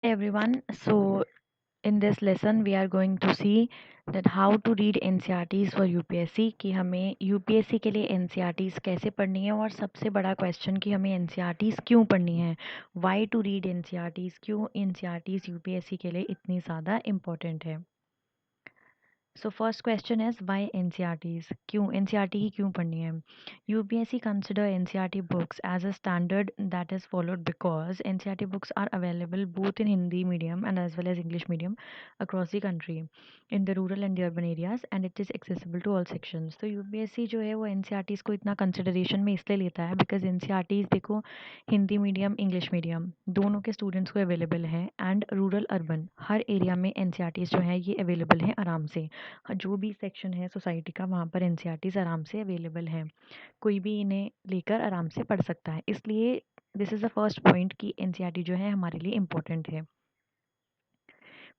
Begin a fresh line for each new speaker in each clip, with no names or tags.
Hey everyone, so in this lesson we are going to see that how to read NCERTs for UPSC कि हमें UPSC के लिए NCERTs कैसे पढ़नी है और सबसे बड़ा क्वेश्चन कि हमें NCERTs क्यों पढ़नी है, why to read NCERTs, क्यों NCERTs UPSC के लिए इतनी ज़्यादा इम्पोर्टेंट है। So first question is why NCERTs, क्यों एनसीईआरटी ही क्यों पढ़नी है। UPSC consider NCERT books as a standard that is followed because NCERT books are available both in Hindi medium and as well as English medium across the country in the rural and urban areas and it is accessible to all sections. तो UPSC जो है वो NCERTs को इतना consideration में इसलिए लेता है बिकॉज एनसीईआरटीज देखो हिंदी मीडियम इंग्लिश मीडियम दोनों के स्टूडेंट्स को अवेलेबल है and rural urban her area में एनसीईआरटीज जो है ये अवेलेबल हैं आराम से। जो भी सेक्शन है सोसाइटी का वहाँ पर एनसीईआरटीज आराम से अवेलेबल हैं, कोई भी इन्हें लेकर आराम से पढ़ सकता है। इसलिए this is the first point कि एनसीईआरटी जो है हमारे लिए इम्पोर्टेंट है।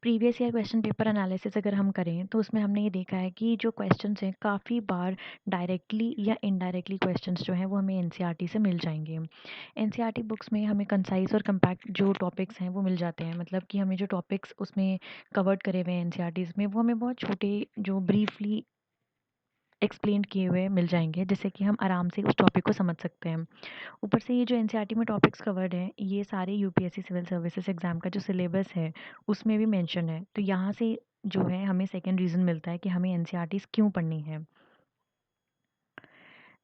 Previous year question paper analysis अगर हम करें तो उसमें हमने ये देखा है कि जो क्वेश्चंस हैं काफ़ी बार डायरेक्टली या इनडायरेक्टली क्वेश्चंस जो हैं वो हमें एनसीईआरटी से मिल जाएंगे। एनसीईआरटी बुक्स में हमें कंसाइज और कंपैक्ट जो टॉपिक्स हैं वो मिल जाते हैं, मतलब कि हमें जो टॉपिक्स उसमें कवर्ड करे हुए हैं एनसीईआरटीज़ में वो हमें बहुत छोटे जो ब्रीफली एक्सप्लेन किए हुए मिल जाएंगे, जिससे कि हम आराम से उस टॉपिक को समझ सकते हैं। ऊपर से ये जो एनसीईआरटी में टॉपिक्स कवर्ड हैं ये सारे यूपीएससी सिविल सर्विसेज एग्जाम का जो सिलेबस है उसमें भी मेंशन है। तो यहाँ से जो है हमें सेकेंड रीज़न मिलता है कि हमें एनसीईआरटीज़ क्यों पढ़नी है।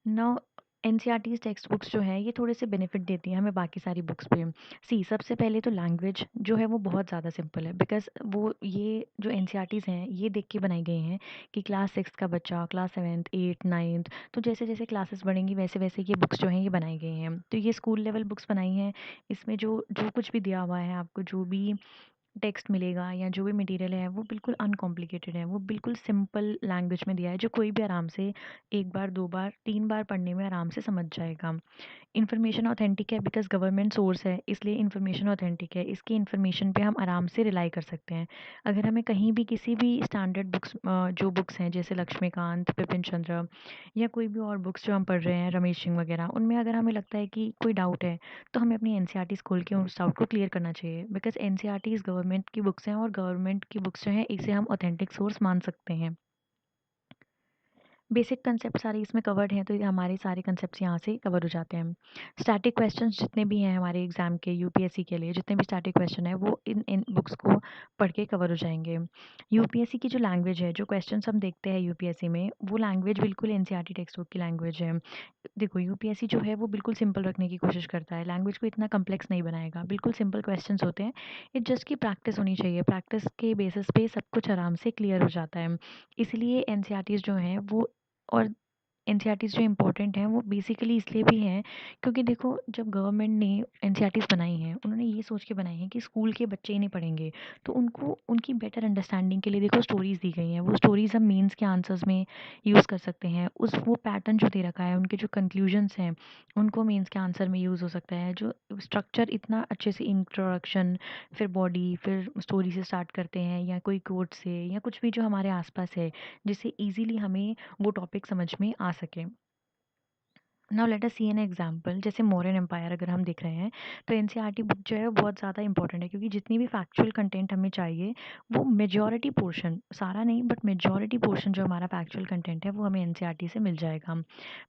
नाउ एनसीईआरटीज़ टेक्स्ट बुक्स जो है ये थोड़े से बेनिफिट देती हैं हमें बाकी सारी बुक्स पे। सबसे पहले तो लैंग्वेज जो है वो बहुत ज़्यादा सिंपल है बिकॉज वो ये जो एनसीईआरटीज़ हैं ये देख के बनाई गई हैं कि क्लास 6 का बच्चा क्लास 7th 8th 9th, तो जैसे जैसे क्लासेस बढ़ेंगी वैसे वैसे ये बुक्स जो हैं ये बनाई गई हैं। तो ये स्कूल लेवल बुक्स बनाई हैं। इसमें जो जो कुछ भी दिया हुआ है आपको, जो भी टेक्स्ट मिलेगा या जो भी मटेरियल है वो बिल्कुल अनकॉम्प्लिकेटेड है, वो बिल्कुल सिंपल लैंग्वेज में दिया है जो कोई भी आराम से एक बार दो बार तीन बार पढ़ने में आराम से समझ जाएगा। इन्फॉर्मेशन ऑथेंटिक है बिकॉज गवर्नमेंट सोर्स है, इसलिए इन्फॉर्मेशन ऑथेंटिक है। इसकी इन्फॉर्मेशन पे हम आराम से रिलाई कर सकते हैं। अगर हमें कहीं भी किसी भी स्टैंडर्ड बुक्स जो बुक्स हैं जैसे लक्ष्मीकांत बिपिन चंद्र या कोई भी और बुक्स जो हम पढ़ रहे हैं रमेश सिंह वगैरह, उनमें अगर हमें लगता है कि कोई डाउट है तो हमें अपनी एनसीईआरटीज़ खोल के उस डाउट को क्लियर करना चाहिए बिकॉज एनसीईआरटीज़ गवर्नमेंट की बुक्स हैं और गवर्नमेंट की बुक्स जो हैं इसे हम ऑथेंटिक सोर्स मान सकते हैं। बेसिक कंसेप्ट सारे इसमें कवर्ड हैं तो ये हमारे सारे कंसेप्ट्स यहाँ से कवर हो जाते हैं। स्टैटिक क्वेश्चंस जितने भी हैं हमारे एग्ज़ाम के यूपीएससी के लिए, जितने भी स्टैटिक क्वेश्चन है वो इन बुक्स को पढ़ के कवर हो जाएंगे। यूपीएससी की जो लैंग्वेज है, जो क्वेश्चंस हम देखते हैं यूपीएससी में, वो लैंग्वेज बिल्कुल एनसीईआरटी टेक्स्ट बुक की लैंग्वेज है। देखो यूपीएससी जो है वो बिल्कुल सिंपल रखने की कोशिश करता है, लैंग्वेज को इतना कम्प्लेक्स नहीं बनाएगा, बिल्कुल सिंपल क्वेश्चंस होते हैं। ये जस्ट की प्रैक्टिस होनी चाहिए, प्रैक्टिस के बेसिस पे सब कुछ आराम से क्लियर हो जाता है। इसलिए एनसीईआरटीज़ जो हैं वो और एनसीईआरटीज़ जो इम्पोर्टेंट हैं वो बेसिकली इसलिए भी हैं क्योंकि देखो जब गवर्नमेंट ने एनसीईआरटीज़ बनाई हैं उन्होंने ये सोच के बनाई हैं कि स्कूल के बच्चे ही नहीं पढ़ेंगे, तो उनको उनकी बेटर अंडरस्टैंडिंग के लिए देखो स्टोरीज़ दी गई हैं। वो स्टोरीज़ हम मेंस के आंसर्स में यूज़ कर सकते हैं। उस वो पैटर्न जो दे रखा है, उनके जो कंक्लूजन्स हैं उनको मेंस के आंसर में यूज़ हो सकता है। जो स्ट्रक्चर इतना अच्छे से इंट्रोडक्शन, फिर बॉडी, फिर स्टोरी से स्टार्ट करते हैं या कोई कोट से या कुछ भी जो हमारे आसपास है जिससे ईजिली हमें वो टॉपिक समझ में आ सके। Now let us see an example, जैसे मौर्यन एम्पायर अगर हम देख रहे हैं तो एनसीईआरटी बुक जो है वो बहुत ज़्यादा इंपॉर्टेंट है क्योंकि जितनी भी फैक्चुअल कंटेंट हमें चाहिए वो मेजॉरिटी पोर्शन, सारा नहीं बट मेजॉरिटी पोर्शन जो हमारा फैक्चुअल कंटेंट है वो हमें एनसीईआरटी से मिल जाएगा।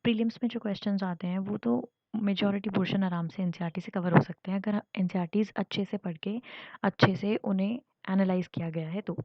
प्रीलिम्स में जो क्वेश्चंस आते हैं वो तो मेजॉरिटी पोर्शन आराम से एनसीईआरटी से कवर हो सकते हैं अगर एनसीईआरटीज़ अच्छे से पढ़ के अच्छे से उन्हें एनालाइज किया गया है तो।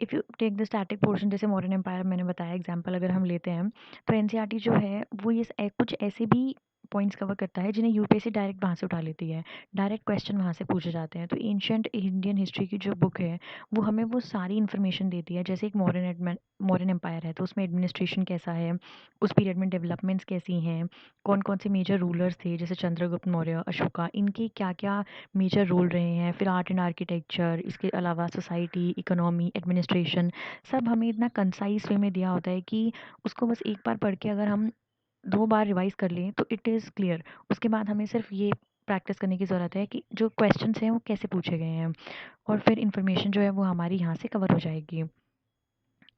If you take the static portion, जैसे मॉडर्न एम्पायर मैंने बताया एग्जांपल अगर हम लेते हैं, तो एनसीईआरटी जो है वो कुछ ऐसे भी पॉइंट्स कवर करता है जिन्हें यूपीएससी डायरेक्ट वहाँ से उठा लेती है। डायरेक्ट क्वेश्चन वहाँ से पूछे जाते हैं। तो एंशियंट इंडियन हिस्ट्री की जो बुक है वो हमें वो सारी इन्फॉर्मेशन देती है। जैसे एक मॉडर्न एम्पायर है तो उसमें एडमिनिस्ट्रेशन कैसा है, उस पीरियड में डेवलपमेंट्स कैसी हैं, कौन कौन से मेजर रूलर्स थे जैसे चंद्रगुप्त मौर्य, अशोका, इनके क्या क्या मेजर रोल रहे हैं, फिर आर्ट एंड आर्किटेक्चर, इसके अलावा सोसाइटी, इकोनॉमी, एडमिनिस्ट्रेशन, सब हमें इतना कंसाइज वे में दिया होता है कि उसको बस एक बार पढ़ के अगर हम 2 बार रिवाइज़ कर लें तो इट इज़ क्लियर। उसके बाद हमें सिर्फ ये प्रैक्टिस करने की ज़रूरत है कि जो क्वेश्चंस हैं वो कैसे पूछे गए हैं और फिर इन्फॉर्मेशन जो है वो हमारी यहाँ से कवर हो जाएगी।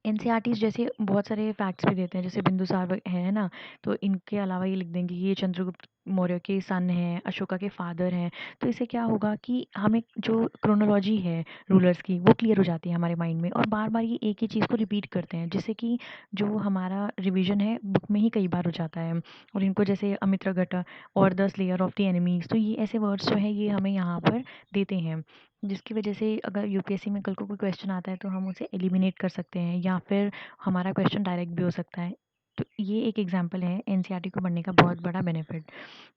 एनसीईआरटीज़ जैसे बहुत सारे फैक्ट्स भी देते हैं, जैसे बिंदुसार है ना, तो इनके अलावा ये लिख देंगे कि ये चंद्रगुप्त मौर्य के सन हैं, अशोका के फादर हैं। तो इससे क्या होगा कि हमें जो क्रोनोलॉजी है रूलर्स की वो क्लियर हो जाती है हमारे माइंड में, और बार बार ये एक ही चीज़ को रिपीट करते हैं, जिससे कि जो हमारा रिवीजन है बुक में ही कई बार हो जाता है। और इनको जैसे अमित्रगट और the slayer of the enemies, तो ये ऐसे वर्ड्स जो है ये हमें यहाँ पर देते हैं, जिसकी वजह से अगर यूपीएससी में कल को कोई क्वेश्चन आता है तो हम उसे एलिमिनेट कर सकते हैं, या फिर हमारा क्वेश्चन डायरेक्ट भी हो सकता है। तो ये एक एग्जांपल है एनसीईआरटी को पढ़ने का बहुत बड़ा बेनिफिट।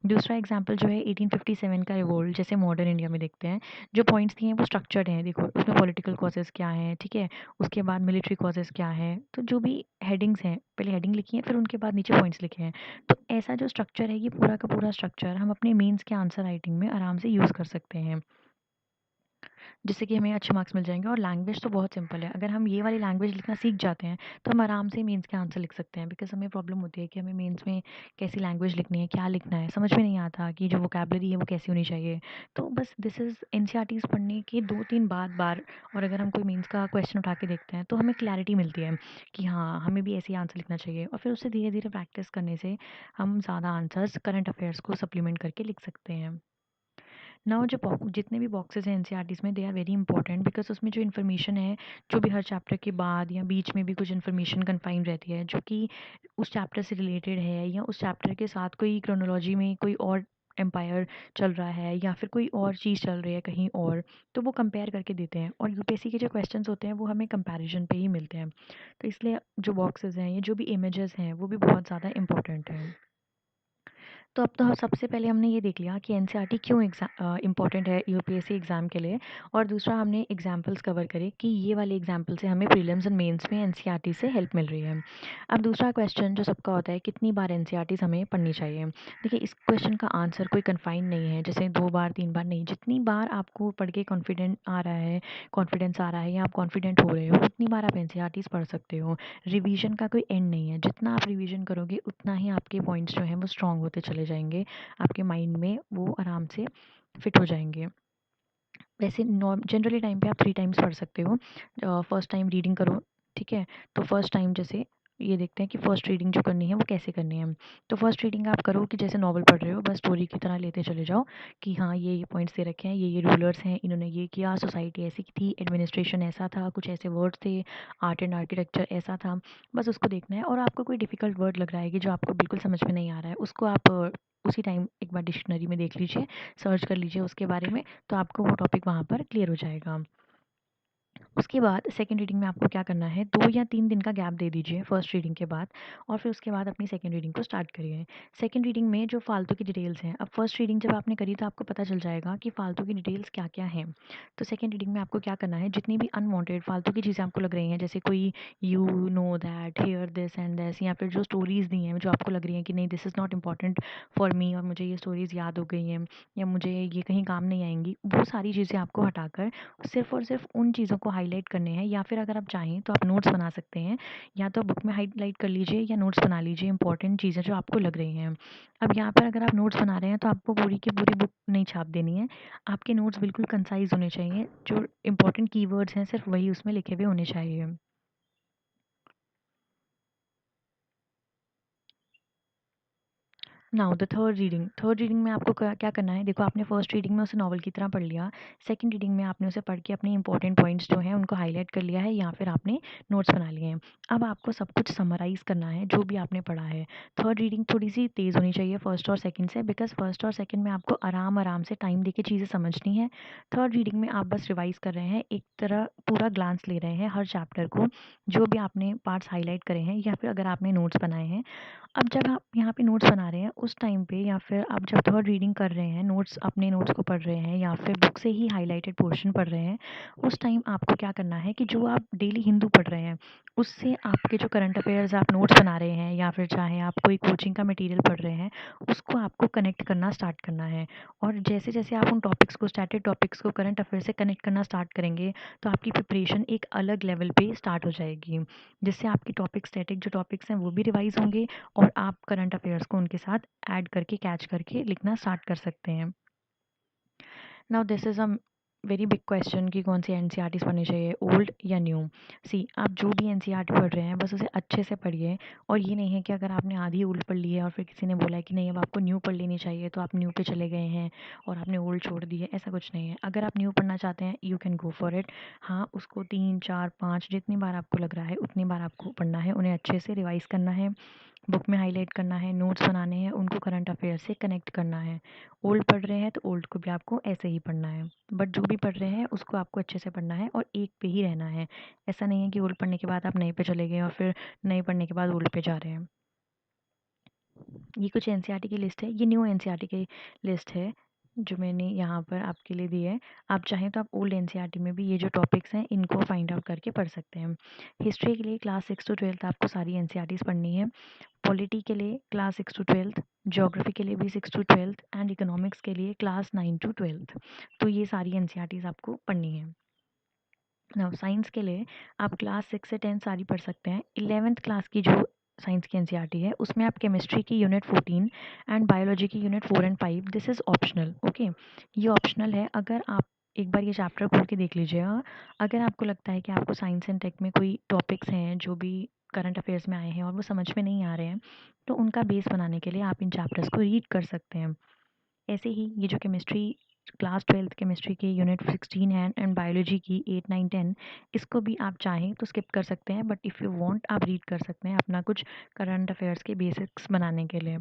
दूसरा एग्जांपल जो है 1857 का रिवोल्ट, जैसे मॉडर्न इंडिया में देखते हैं, जो पॉइंट्स दिए हैं वो स्ट्रक्चर्ड हैं। देखो उसमें पॉलिटिकल कॉजेज़ क्या हैं, ठीक है, उसके बाद मिलिट्री कॉजेज़ क्या हैं, तो जो भी हेडिंग्स हैं, पहले हेडिंग लिखी है फिर उनके बाद नीचे पॉइंट्स लिखे हैं। तो ऐसा जो स्ट्रक्चर है, ये पूरा का पूरा स्ट्रक्चर हम अपने मेंस के आंसर राइटिंग में आराम से यूज़ कर सकते हैं, जिससे कि हमें अच्छे मार्क्स मिल जाएँगे। और लैंग्वेज तो बहुत सिंपल है, अगर हम ये वाली लैंग्वेज लिखना सीख जाते हैं, तो हम आराम से मेंस के आंसर लिख सकते हैं। बिकॉज़ हमें प्रॉब्लम होती है कि हमें मेंस में कैसी लैंग्वेज लिखनी है, क्या लिखना है, समझ में नहीं आता कि जो वोकैब्युलरी है वो कैसी होनी चाहिए। तो बस दिस इज़ एनसीईआरटीज़ पढ़ने के 2-3 बार और अगर हम कोई मेंस का क्वेश्चन उठा के देखते हैं, तो हमें क्लैरिटी मिलती है कि हाँ, हमें भी ऐसे ही आंसर लिखना चाहिए, और फिर उससे धीरे-धीरे प्रैक्टिस करने से हम ज़्यादा आंसर्स करंट अफेयर्स को सप्लीमेंट करके लिख सकते हैं। नाउ जो जितने भी बॉक्सेस हैं एनसीईआरटीज़ में, they are very important, because उसमें जो इन्फॉर्मेशन है, जो भी हर चैप्टर के बाद या बीच में भी कुछ इन्फॉर्मेशन कन्फाइन रहती है जो कि उस चैप्टर से रिलेटेड है, या उस चैप्टर के साथ कोई क्रोनोलॉजी में कोई और एम्पायर चल रहा है, या फिर कोई और चीज़ चल रही है कहीं और, तो वो कंपेयर करके देते हैं। और यूपीएससी के जो क्वेश्चंस होते हैं वो हमें कंपैरिजन पे ही मिलते हैं। तो इसलिए जो बॉक्सेस हैं, ये जो भी इमेजेस हैं, वो भी बहुत ज़्यादा इंपॉर्टेंट हैं। तो अब तो सबसे पहले हमने ये देख लिया कि एनसीईआरटी क्यों इम्पोर्टेंट है यूपीएससी एग्ज़ाम के लिए, और दूसरा हमने एग्जांपल्स कवर करे कि ये वाले एग्जांपल से हमें प्रीलिम्स एंड मेंस में एनसीईआरटी से हेल्प मिल रही है। अब दूसरा क्वेश्चन जो सबका होता है, कितनी बार एनसीईआरटीज़ हमें पढ़नी चाहिए। देखिए इस क्वेश्चन का आंसर कोई कन्फाइन नहीं है, जैसे 2 बार 3 बार नहीं, जितनी बार आपको पढ़ के कॉन्फिडेंस आ रहा है या आप कॉन्फिडेंट हो रहे हो, उतनी बार आप एनसीईआरटीज़ पढ़ सकते हो। रिवीजन का कोई एंड नहीं है, जितना आप रिवीजन करोगे उतना ही आपके पॉइंट्स जो हैं वो स्ट्रॉन्ग होते चले जाएँगे, आपके माइंड में वो आराम से फिट हो जाएँगे। वैसे जनरली टाइम पे आप 3 टाइम्स पढ़ सकते हो। फर्स्ट टाइम रीडिंग करो, ठीक है? तो फर्स्ट टाइम जैसे ये देखते हैं कि फर्स्ट रीडिंग जो करनी है वो कैसे करनी है। तो फर्स्ट रीडिंग आप करो कि जैसे नॉवल पढ़ रहे हो, बस स्टोरी की तरह लेते चले जाओ कि हाँ, ये पॉइंट्स दे रखे हैं, ये रूलर्स हैं, इन्होंने ये किया, सोसाइटी ऐसी थी, एडमिनिस्ट्रेशन ऐसा था, कुछ ऐसे वर्ड्स थे, आर्ट एंड आर्किटेक्चर ऐसा था। बस उसको देखना है, और आपको कोई डिफ़िकल्ट वर्ड लग रहा है कि जो आपको बिल्कुल समझ में नहीं आ रहा है, उसको आप उसी टाइम एक बार डिक्शनरी में देख लीजिए, सर्च कर लीजिए उसके बारे में, तो आपको वो टॉपिक वहाँ पर क्लियर हो जाएगा। उसके बाद सेकंड रीडिंग में आपको क्या करना है, 2 या 3 दिन का गैप दे दीजिए फर्स्ट रीडिंग के बाद, और फिर उसके बाद अपनी सेकंड रीडिंग को स्टार्ट करिए। सेकंड रीडिंग में जो फालतू की डिटेल्स हैं, अब फर्स्ट रीडिंग जब आपने करी तो आपको पता चल जाएगा कि फालतू की डिटेल्स क्या-क्या हैं। तो सेकंड रीडिंग में आपको क्या करना है, जितनी भी अनवांटेड फालतू की चीज़ें आपको लग रही हैं, जैसे कोई you know that, here this and this, या फिर जो स्टोरीज़ दी हैं जो आपको लग रही हैं कि नहीं this is not important for me, और मुझे ये स्टोरीज़ याद हो गई हैं या मुझे ये कहीं काम नहीं आएँगी, वो सारी चीज़ें आपको हटाकर सिर्फ़ और सिर्फ़ उन चीज़ों को हाइलाइट करने हैं, या फिर अगर आप चाहें तो आप नोट्स बना सकते हैं, या तो बुक में हाइलाइट कर लीजिए या नोट्स बना लीजिए इंपॉर्टेंट चीज़ें जो आपको लग रही हैं। अब यहाँ पर अगर आप नोट्स बना रहे हैं तो आपको पूरी की पूरी बुक नहीं छाप देनी है, आपके नोट्स बिल्कुल कंसाइज़ होने चाहिए, जो इंपॉर्टेंट कीवर्ड्स हैं सिर्फ़ वही उसमें लिखे हुए होने चाहिए। नाउ द थर्ड रीडिंग में आपको क्या करना है, देखो आपने फर्स्ट रीडिंग में उसे नॉवल की तरह पढ़ लिया, सेकंड रीडिंग में आपने उसे पढ़ के अपने इंपॉर्टेंट पॉइंट्स जो हैं उनको हाईलाइट कर लिया है, या फिर आपने नोट्स बना लिए हैं। अब आपको सब कुछ समराइज़ करना है जो भी आपने पढ़ा है। थर्ड रीडिंग थोड़ी सी तेज़ होनी चाहिए फर्स्ट और सेकंड से, बिकॉज फर्स्ट और सेकंड में आपको आराम आराम से टाइम दे के चीज़ें समझनी है। थर्ड रीडिंग में आप बस रिवाइज़ कर रहे हैं, एक तरह पूरा ग्लांस ले रहे हैं हर चैप्टर को, जो भी आपने पार्ट्स हाईलाइट करे हैं या फिर अगर आपने नोट्स बनाए हैं। अब जब आप यहाँ पे नोट्स बना रहे हैं उस टाइम पे, या फिर आप जब थर्ड रीडिंग कर रहे हैं, नोट्स अपने नोट्स को पढ़ रहे हैं या फिर बुक से ही हाइलाइटेड पोर्शन पढ़ रहे हैं, उस टाइम आपको क्या करना है कि जो आप डेली हिंदू पढ़ रहे हैं, उससे आपके जो करंट अफेयर्स आप नोट्स बना रहे हैं, या फिर चाहे आप कोई कोचिंग का मटेरियल पढ़ रहे हैं, उसको आपको कनेक्ट करना स्टार्ट करना है। और जैसे जैसे आप उन टॉपिक्स को, स्टैटिक टॉपिक्स को करंट अफेयर से कनेक्ट करना स्टार्ट करेंगे, तो आपकी प्रिपरेशन एक अलग लेवल पे स्टार्ट हो जाएगी, जिससे आपकी स्टैटिक जो टॉपिक्स हैं वो भी रिवाइज होंगे, और आप करंट अफेयर्स को उनके साथ ऐड करके कैच करके लिखना स्टार्ट कर सकते हैं। Now this is a very big question कि कौन सी एनसीईआरटीज़ पढ़नी चाहिए, ओल्ड या न्यू। सी आप जो भी एनसीईआरटी पढ़ रहे हैं बस उसे अच्छे से पढ़िए, और ये नहीं है कि अगर आपने आधी ओल्ड पढ़ ली है और फिर किसी ने बोला है कि नहीं अब आपको न्यू पढ़ लेनी चाहिए तो आप न्यू पे चले गए हैं और आपने ओल्ड छोड़ दी है, ऐसा कुछ नहीं है। अगर आप न्यू पढ़ना चाहते हैं you can go for it. हाँ, उसको 3 4 5 जितनी बार आपको लग रहा है उतनी बार आपको पढ़ना है, उन्हें अच्छे से रिवाइज़ करना है, बुक में हाईलाइट करना है, नोट्स बनाने हैं, उनको करंट अफेयर से कनेक्ट करना है। ओल्ड पढ़ रहे हैं तो ओल्ड को भी आपको ऐसे ही पढ़ना है, बट जो भी पढ़ रहे हैं उसको आपको अच्छे से पढ़ना है और एक पे ही रहना है। ऐसा नहीं है कि ओल्ड पढ़ने के बाद आप नए पे चले गए और फिर नए पढ़ने के बाद ओल्ड पे जा रहे हैं। ये कुछ एनसीईआरटी की लिस्ट है, ये न्यू एनसीईआरटी की लिस्ट है जो मैंने यहाँ पर आपके लिए दी है। आप चाहें तो आप ओल्ड एनसीईआरटी में भी ये जो टॉपिक्स हैं इनको फाइंड आउट करके पढ़ सकते हैं। हिस्ट्री के लिए क्लास 6 to 12 आपको सारी एनसीईआरटीज़ पढ़नी है। पॉलिटी के लिए क्लास 6 to 12, ज्योग्राफी के लिए भी 6 to 12 एंड इकोनॉमिक्स के लिए क्लास 9 to 12। तो ये सारी एनसीईआरटीज़ आपको पढ़नी है। नाउ साइंस के लिए आप क्लास 6 से 10 सारी पढ़ सकते हैं। 11th क्लास की जो साइंस की एनसीईआरटी है उसमें आप केमिस्ट्री की यूनिट 14 एंड बायोलॉजी की unit 4 and 5, this is optional. Okay, ये ऑप्शनल है। अगर आप एक बार ये चैप्टर खोल के देख लीजिएगा, अगर आपको लगता है कि आपको साइंस एंड टेक में कोई टॉपिक्स हैं जो भी करंट अफेयर्स में आए हैं और वो समझ में नहीं आ रहे हैं, तो उनका बेस बनाने के लिए आप इन चैप्टर्स को रीड कर सकते हैं। ऐसे ही ये जो केमिस्ट्री क्लास 12 केमिस्ट्री की यूनिट 16 है एंड बायोलॉजी की 8 9 10, इसको भी आप चाहें तो स्किप कर सकते हैं, बट इफ़ यू वांट आप रीड कर सकते हैं अपना कुछ करंट अफेयर्स के बेसिक्स बनाने के लिए।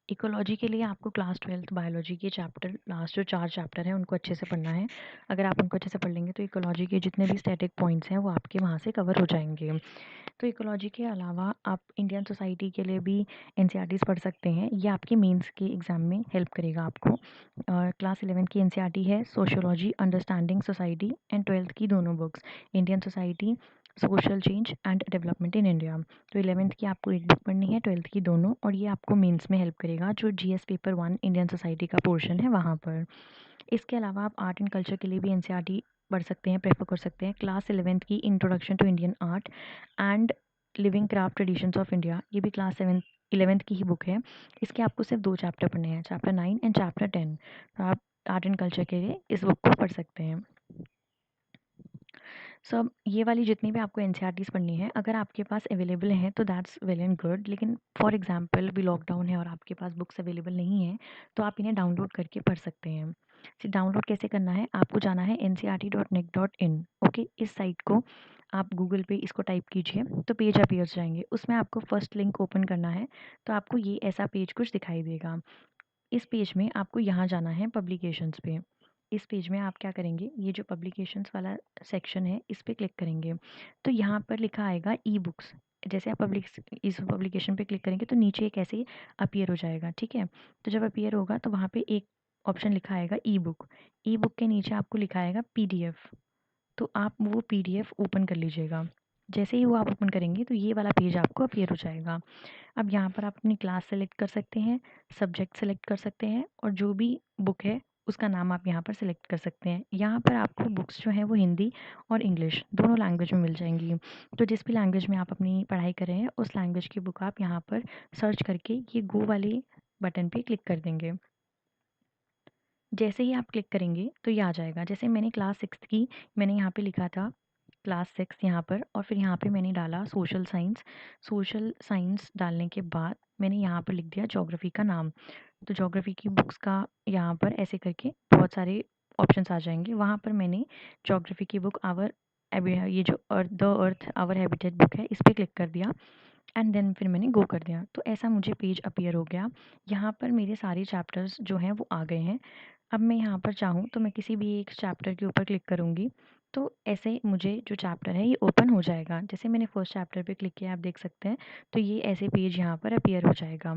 इकोलॉजी के लिए आपको क्लास 12 बायोलॉजी के चैप्टर लास्ट जो 4 चैप्टर हैं उनको अच्छे से पढ़ना है। अगर आप उनको अच्छे से पढ़ लेंगे तो इकोलॉजी के जितने भी स्टैटिक पॉइंट्स हैं वो आपके वहाँ से कवर हो जाएंगे। तो इकोलॉजी के अलावा आप इंडियन सोसाइटी के लिए भी एनसीईआरटीज़ पढ़ सकते हैं, ये आपके मेंस के एग्ज़ाम में हेल्प करेगा आपको। क्लास 11 की एनसीईआरटी है sociology, understanding society and 12th की दोनों books, Indian society, social change and development in India. तो 11th की आपको एक बुक पढ़नी है, 12th की दोनों, और ये आपको मेंस में हेल्प करेगा जो जीएस पेपर 1 इंडियन सोसाइटी का पोर्शन है वहाँ पर। इसके अलावा आप आर्ट एंड कल्चर के लिए भी एनसीईआरटी पढ़ सकते हैं, प्रेफर कर सकते हैं। क्लास 11th की introduction to Indian art and living craft traditions of India, ये भी क्लास 11th की ही बुक है। इसके आपको सिर्फ 2 चैप्टर पढ़ने हैं, चैप्टर 9 एंड चैप्टर 10। तो आप आर्ट एंड कल्चर के लिए इस बुक को पढ़ सकते हैं। सो अब ये वाली जितनी भी आपको एनसीईआरटीज़ पढ़नी है, अगर आपके पास अवेलेबल हैं तो दैट्स वेल एंड गुड, लेकिन फॉर एग्जांपल भी लॉकडाउन है और आपके पास बुक्स अवेलेबल नहीं है तो आप इन्हें डाउनलोड करके पढ़ सकते हैं। डाउनलोड कैसे करना है, आपको जाना है ncrt.nic.in। ओके, इस साइट को आप गूगल पे इसको टाइप कीजिए तो पेज अपीयर्स जाएंगे, उसमें आपको फर्स्ट लिंक ओपन करना है। तो आपको ये ऐसा पेज कुछ दिखाई देगा। इस पेज में आपको यहाँ जाना है पब्लिकेशंस पे। इस पेज में आप क्या करेंगे, ये जो पब्लिकेशंस वाला सेक्शन है इस पे क्लिक करेंगे तो यहाँ पर लिखा आएगा ई बुक्स। जैसे आप इस पब्लिकेशन पे क्लिक करेंगे तो नीचे एक ऐसे अपीयर हो जाएगा, ठीक है। तो जब अपीयर होगा तो वहाँ पे एक ऑप्शन लिखा आएगा ई बुक। ई बुक के नीचे आपको लिखा आएगा पीडीएफ, तो आप वो पीडीएफ ओपन कर लीजिएगा। जैसे ही वो आप ओपन करेंगे तो ये वाला पेज आपको अपीयर हो जाएगा। अब यहाँ पर आप अपनी क्लास सेलेक्ट कर सकते हैं, सब्जेक्ट सेलेक्ट कर सकते हैं, और जो भी बुक है उसका नाम आप यहाँ पर सेलेक्ट कर सकते हैं। यहाँ पर आपको बुक्स जो हैं वो हिंदी और इंग्लिश दोनों लैंग्वेज में मिल जाएंगी। तो जिस भी लैंग्वेज में आप अपनी पढ़ाई कर रहे हैं उस लैंग्वेज की बुक आप यहाँ पर सर्च करके ये गो वाले बटन पे क्लिक कर देंगे। जैसे ही आप क्लिक करेंगे तो ये आ जाएगा। जैसे मैंने क्लास 6 की, मैंने यहाँ पे लिखा था क्लास 6 यहाँ पर, और फिर यहाँ पे मैंने डाला सोशल साइंस। सोशल साइंस डालने के बाद मैंने यहाँ पर लिख दिया ज्योग्राफी का नाम। तो ज्योग्राफी की बुक्स का यहाँ पर ऐसे करके बहुत सारे ऑप्शंस आ जाएंगे। वहाँ पर मैंने ज्योग्राफी की बुक आवर, ये जो अर्थ आवर हैबिटेट बुक है इस पर क्लिक कर दिया एंड देन फिर मैंने गो कर दिया। तो ऐसा मुझे पेज अपीयर हो गया। यहाँ पर मेरे सारे चैप्टर्स जो हैं वो आ गए हैं। अब मैं यहाँ पर चाहूँ तो मैं किसी भी एक चैप्टर के ऊपर क्लिक करूँगी तो ऐसे मुझे जो चैप्टर है ये ओपन हो जाएगा। जैसे मैंने फर्स्ट चैप्टर पे क्लिक किया, आप देख सकते हैं, तो ये ऐसे पेज यहाँ पर अपीयर हो जाएगा।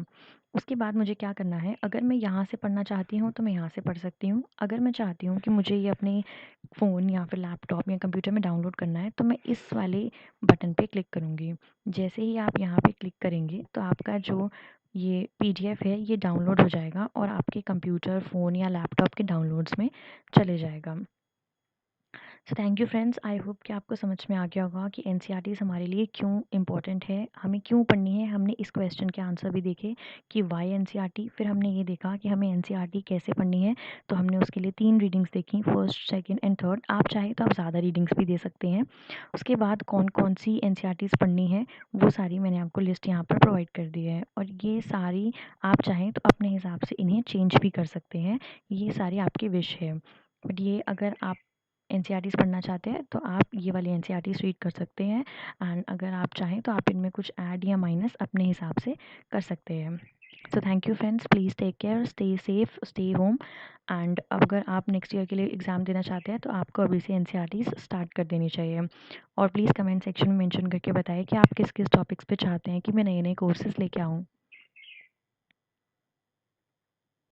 उसके बाद मुझे क्या करना है, अगर मैं यहाँ से पढ़ना चाहती हूँ तो मैं यहाँ से पढ़ सकती हूँ। अगर मैं चाहती हूँ कि मुझे ये अपने फ़ोन या फिर लैपटॉप या कंप्यूटर में डाउनलोड करना है तो मैं इस वाले बटन पे क्लिक करूँगी। जैसे ही आप यहाँ पे क्लिक करेंगे तो आपका जो ये पीडीएफ है ये डाउनलोड हो जाएगा और आपके कंप्यूटर, फ़ोन या लैपटॉप के डाउनलोड्स में चले जाएगा। सो thank you friends, I hope कि आपको समझ में आ गया होगा कि एनसीईआरटीज़ हमारे लिए क्यों इम्पोर्टेंट है, हमें क्यों पढ़नी है। हमने इस क्वेश्चन के आंसर भी देखे कि वाई एनसीईआरटी, फिर हमने ये देखा कि हमें एनसीईआरटी कैसे पढ़नी है। तो हमने उसके लिए 3 रीडिंग्स देखी, फर्स्ट, सेकंड एंड थर्ड। आप चाहें तो आप ज़्यादा रीडिंग्स भी दे सकते हैं। उसके बाद कौन-कौन सी एनसीईआरटीज़ पढ़नी है, वो सारी मैंने आपको लिस्ट यहाँ पर प्रोवाइड कर दी है। और ये सारी आप चाहें तो अपने हिसाब से इन्हें चेंज भी कर सकते हैं, ये सारी आपकी विश है। बट ये अगर आप एनसीईआरटीज़ पढ़ना चाहते हैं तो आप ये वाली एनसीईआरटीज़ रीड कर सकते हैं, एंड अगर आप चाहें तो आप इनमें कुछ ऐड या माइनस अपने हिसाब से कर सकते हैं। So thank you friends, please take care, stay safe, stay home. And अगर आप नेक्स्ट ईयर के लिए एग्ज़ाम देना चाहते हैं तो आपको अभी से एनसीईआरटीज़ स्टार्ट कर देनी चाहिए। और प्लीज़ कमेंट सेक्शन में मेंशन करके बताएं कि आप किस किस टॉपिक्स पे चाहते हैं कि मैं नए नए कोर्सेज़ लेके आऊँ।